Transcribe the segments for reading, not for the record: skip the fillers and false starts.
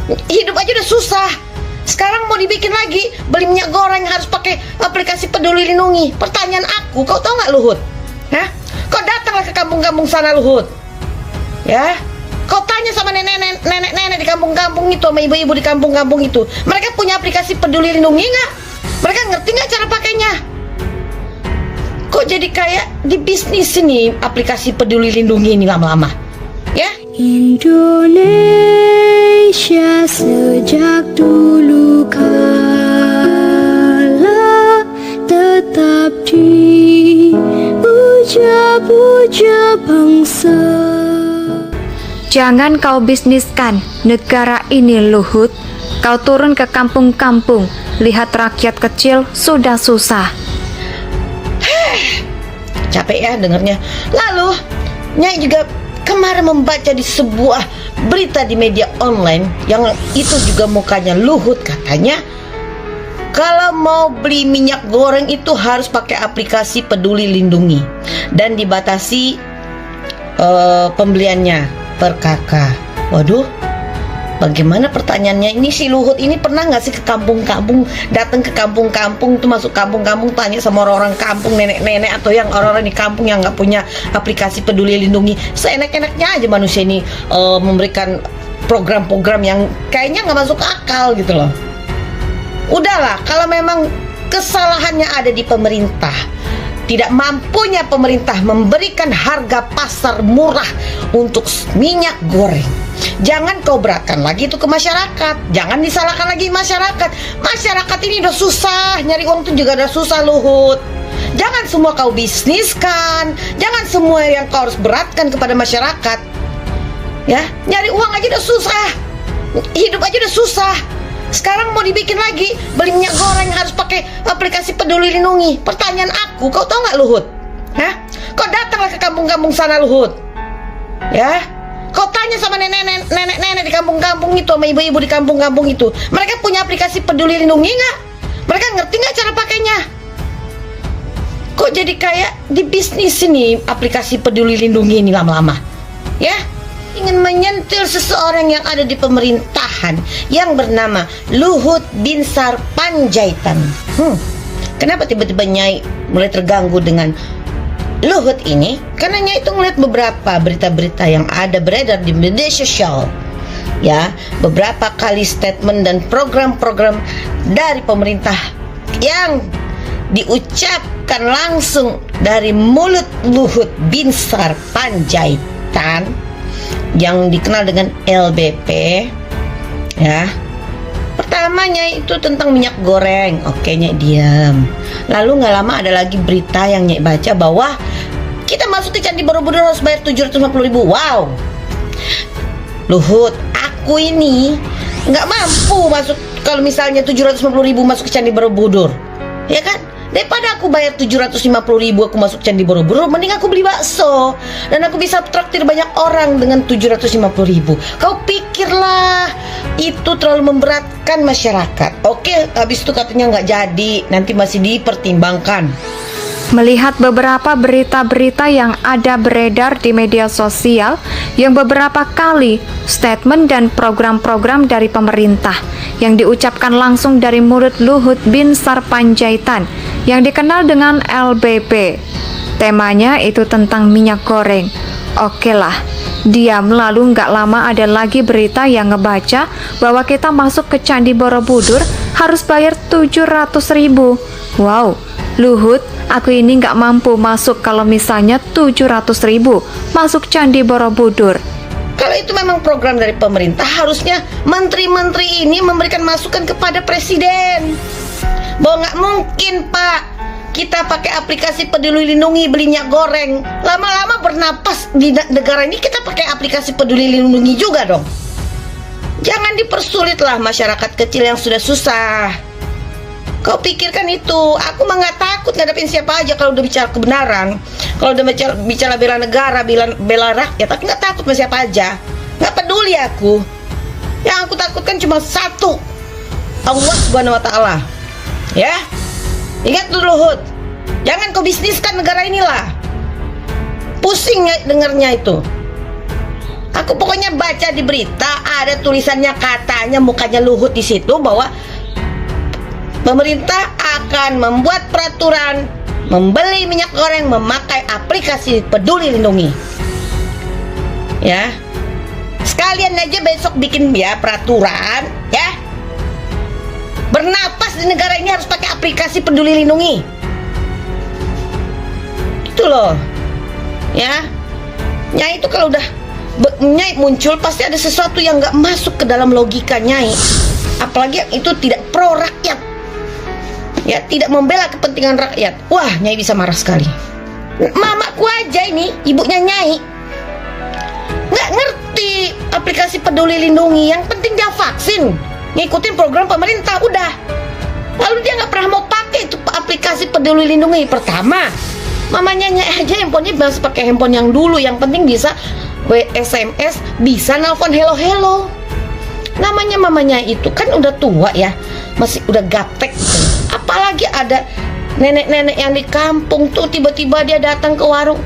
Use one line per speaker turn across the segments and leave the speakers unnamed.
Hidup aja udah susah. Sekarang mau dibikin lagi, beli minyak goreng harus pakai aplikasi Peduli Lindungi. Pertanyaan aku, kau tahu nggak Luhut? Hah? Kau datanglah ke kampung-kampung sana Luhut. Ya, kau tanya sama nenek-nenek di kampung-kampung itu, sama ibu-ibu di kampung-kampung itu. Mereka punya aplikasi Peduli Lindungi nggak? Mereka ngerti nggak cara pakainya? Kok jadi kayak di bisnis ini aplikasi Peduli Lindungi ini lama-lama? Ya?
Indonesia sejak dulu kala tetap dipuja-puja bangsa.
Jangan kau bisniskan negara ini Luhut. Kau turun ke kampung-kampung, lihat rakyat kecil sudah susah.
Capek ya dengernya. Lalu Nyai juga kemarin membaca di sebuah berita di media online yang itu juga mukanya Luhut, katanya kalau mau beli minyak goreng itu harus pakai aplikasi Peduli Lindungi dan dibatasi pembeliannya per kakak. Waduh, bagaimana pertanyaannya ini, si Luhut ini pernah nggak sih ke kampung-kampung, datang ke kampung-kampung tuh, masuk kampung-kampung tanya sama orang-orang kampung, nenek-nenek atau yang orang-orang di kampung yang nggak punya aplikasi Peduli Lindungi. Seenak-enaknya aja manusia ini memberikan program-program yang kayaknya nggak masuk akal gitu loh. Udahlah, kalau memang kesalahannya ada di pemerintah, tidak mampunya pemerintah memberikan harga pasar murah untuk minyak goreng, jangan kau beratkan lagi itu ke masyarakat. Jangan disalahkan lagi masyarakat. Masyarakat ini udah susah, nyari uang itu juga udah susah Luhut. Jangan semua kau bisniskan, jangan semua yang kau harus beratkan kepada masyarakat. Ya, nyari uang aja udah susah, hidup aja udah susah. Sekarang mau dibikin lagi, beli minyak goreng harus pakai aplikasi Peduli Lindungi. Pertanyaan aku, kau tahu nggak Luhut? Hah? Kau datanglah ke kampung-kampung sana Luhut. Ya, kau tanya sama nenek-nenek di kampung-kampung itu, sama ibu-ibu di kampung-kampung itu. Mereka punya aplikasi Peduli Lindungi nggak? Mereka ngerti nggak cara pakainya? Kok jadi kayak di bisnis ini aplikasi Peduli Lindungi ini lama-lama? Ya? Ingin menyentil seseorang yang ada di pemerintahan yang bernama Luhut Binsar Panjaitan. Kenapa tiba-tiba Nyai mulai terganggu dengan Luhut ini? Karena Nyai itu ngeliat beberapa berita-berita yang ada beredar di media sosial. Ya, beberapa kali statement dan program-program dari pemerintah yang diucapkan langsung dari mulut Luhut Binsar Panjaitan yang dikenal dengan LBP. Ya, pertamanya itu tentang minyak goreng. Oke, Nyai diam. Lalu nggak lama ada lagi berita yang Nyai baca bahwa kita masuk ke Candi Borobudur harus bayar 750.000. Wow, Luhut, aku ini nggak mampu masuk. Kalau misalnya 750.000 masuk ke Candi Borobudur, ya kan? Daripada aku bayar 750.000 aku masuk Candi Borobudur, mending aku beli bakso dan aku bisa traktir banyak orang dengan 750.000. Kau pikirlah itu terlalu memberatkan masyarakat. Oke, habis itu katanya nggak jadi, nanti masih dipertimbangkan.
Melihat beberapa berita-berita yang ada beredar di media sosial yang beberapa kali statement dan program-program dari pemerintah yang diucapkan langsung dari mulut Luhut Binsar Panjaitan yang dikenal dengan LBP. Temanya itu tentang minyak goreng. Oke lah, diam. Lalu nggak lama ada lagi berita yang ngebaca bahwa kita masuk ke Candi Borobudur harus bayar 700.000. Wow, Luhut, aku ini nggak mampu masuk kalau misalnya 700.000 masuk Candi Borobudur.
Kalau itu memang program dari pemerintah, harusnya menteri-menteri ini memberikan masukan kepada presiden bahwa nggak mungkin Pak kita pakai aplikasi Peduli Lindungi beli minyak goreng, lama-lama bernapas di negara ini kita pakai aplikasi Peduli Lindungi juga dong. Jangan dipersulitlah masyarakat kecil yang sudah susah. Kau pikirkan itu. Aku mah nggak takut ngadepin siapa aja kalau udah bicara kebenaran, kalau udah bicara bela negara, bela rakyat. Tapi nggak takut sama siapa aja, nggak peduli aku. Yang aku takutkan cuma satu, Allah Subhanahu Wa Taala. Ya, ingat dulu Luhut, jangan kau bisniskan negara inilah. Pusing ya dengarnya itu. Aku pokoknya baca di berita ada tulisannya, katanya mukanya Luhut di situ bahwa pemerintah akan membuat peraturan membeli minyak goreng memakai aplikasi Peduli Lindungi. Ya. Sekalian aja besok bikin ya peraturan, ya. Bernapas di negara ini harus pakai aplikasi Peduli Lindungi. Itu loh. Ya. Nyai itu kalau udah Nyai muncul pasti ada sesuatu yang nggak masuk ke dalam logika Nyai. Apalagi yang itu tidak pro rakyat. Ya, tidak membela kepentingan rakyat. Wah, Nyai bisa marah sekali. Mamaku aja ini, ibunya Nyai, nggak ngerti aplikasi Peduli Lindungi. Yang penting dia vaksin, ngikutin program pemerintah, udah. Lalu dia nggak pernah mau pakai itu aplikasi Peduli Lindungi. Pertama, mamanya Nyai aja handphonenya masih pakai handphone yang dulu. Yang penting bisa SMS, bisa nelpon hello. Namanya mamanya itu kan udah tua ya, masih udah gaptek. Apalagi ada nenek-nenek yang di kampung tuh, tiba-tiba dia datang ke warung,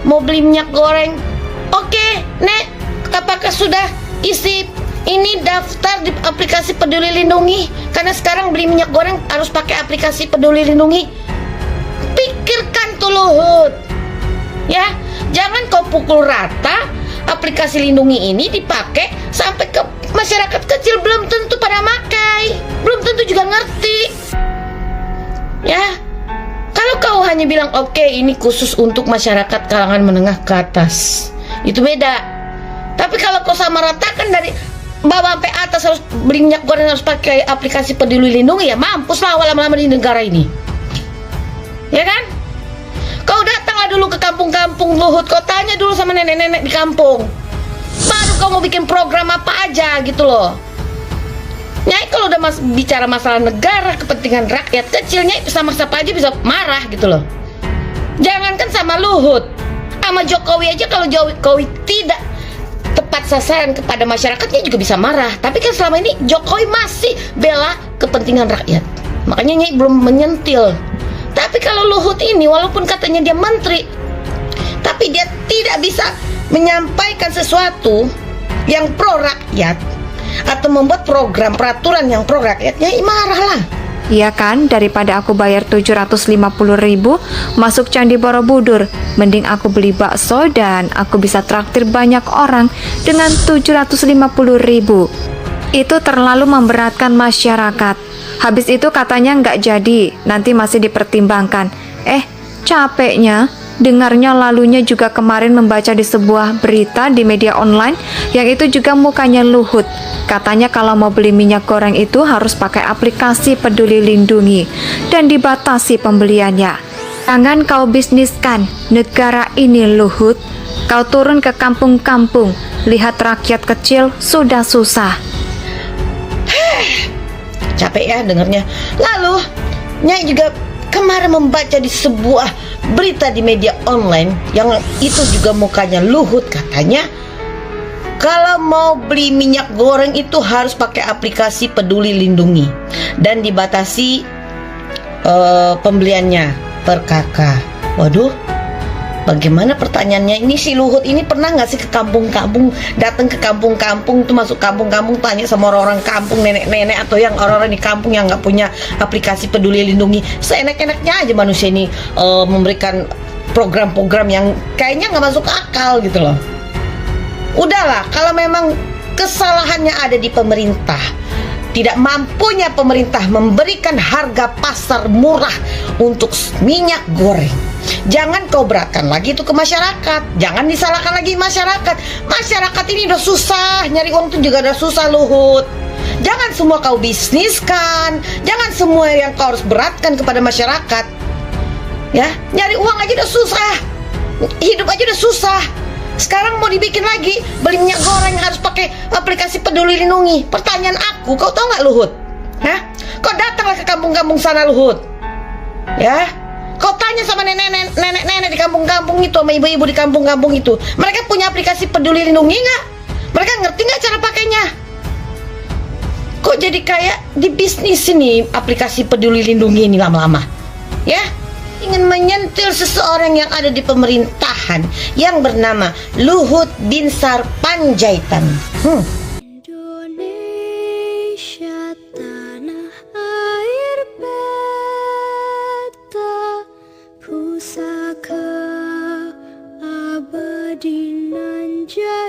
mau beli minyak goreng. Oke, Nek, apakah sudah isi ini daftar di aplikasi Peduli Lindungi? Karena sekarang beli minyak goreng harus pakai aplikasi Peduli Lindungi. Pikirkan tuh Luhut, ya. Jangan kau pukul rata. Aplikasi Lindungi ini dipakai sampai ke masyarakat kecil, belum tentu pada makai, belum tentu juga ngerti. Ya, kalau kau hanya bilang oke, ini khusus untuk masyarakat kalangan menengah ke atas, itu beda. Tapi kalau kau samaratakan dari bawah sampai atas harus beli minyak goreng harus pakai aplikasi Peduli Lindungi, ya mampus lah lama-lama di negara ini. Ya kan? Kau datanglah dulu ke kampung-kampung Luhut, kau tanya dulu sama nenek-nenek di kampung. Baru kau mau bikin program apa aja gitu loh. Nyai kalau udah bicara masalah negara, kepentingan rakyat kecil, Nyai sama siapa aja bisa marah gitu loh. Jangankan sama Luhut, sama Jokowi aja kalau Jokowi tidak tepat sasaran kepada masyarakatnya juga bisa marah. Tapi kan selama ini Jokowi masih bela kepentingan rakyat, makanya Nyai belum menyentil. Tapi kalau Luhut ini walaupun katanya dia menteri, tapi dia tidak bisa menyampaikan sesuatu yang pro rakyat atau membuat program peraturan yang pro rakyatnya, marah lah.
Iya kan, daripada aku bayar 750.000 masuk Candi Borobudur, mending aku beli bakso dan aku bisa traktir banyak orang dengan 750.000. Itu terlalu memberatkan masyarakat. Habis itu katanya nggak jadi, nanti masih dipertimbangkan. Capeknya dengarnya lalunya juga kemarin membaca di sebuah berita di media online yang itu juga mukanya Luhut. Katanya kalau mau beli minyak goreng itu harus pakai aplikasi Peduli Lindungi dan dibatasi pembeliannya. Jangan kau bisniskan negara ini Luhut. Kau turun ke kampung-kampung, lihat rakyat kecil sudah susah.
Capek ya dengarnya. Lalu Nyai juga kemarin membaca di sebuah berita di media online yang itu juga mukanya Luhut, katanya kalau mau beli minyak goreng itu harus pakai aplikasi Peduli Lindungi dan dibatasi pembeliannya per kakak. Waduh, bagaimana pertanyaannya ini? Si Luhut ini pernah nggak sih ke kampung-kampung, datang ke kampung-kampung tuh, masuk kampung-kampung tanya sama orang-orang kampung, nenek-nenek atau yang orang-orang di kampung yang nggak punya aplikasi Peduli Lindungi? Seenak-enaknya aja manusia ini memberikan program-program yang kayaknya nggak masuk akal gitu loh. Udahlah, kalau memang kesalahannya ada di pemerintah, tidak mampunya pemerintah memberikan harga pasar murah untuk minyak goreng, jangan kau beratkan lagi itu ke masyarakat. Jangan disalahkan lagi masyarakat. Masyarakat ini udah susah, nyari uang tuh juga udah susah Luhut. Jangan semua kau bisniskan, jangan semua yang kau harus beratkan kepada masyarakat. Ya, nyari uang aja udah susah, hidup aja udah susah. Sekarang mau dibikin lagi beli minyak goreng harus pakai aplikasi Peduli Lindungi. Pertanyaan aku, kau tahu nggak Luhut? Kau datanglah ke kampung-kampung sana Luhut. Ya, kau tanya sama nenek-nenek di kampung-kampung itu, sama ibu-ibu di kampung-kampung itu, mereka punya aplikasi Peduli Lindungi nggak? Mereka ngerti nggak cara pakainya? Kok jadi kayak di bisnis ini aplikasi Peduli Lindungi ini lama-lama? Ya, ingin menyentil seseorang yang ada di pemerintahan yang bernama Luhut Binsar Panjaitan. Panjaitan.
Indonesia tanah air beta, pusaka abadi nan jaya.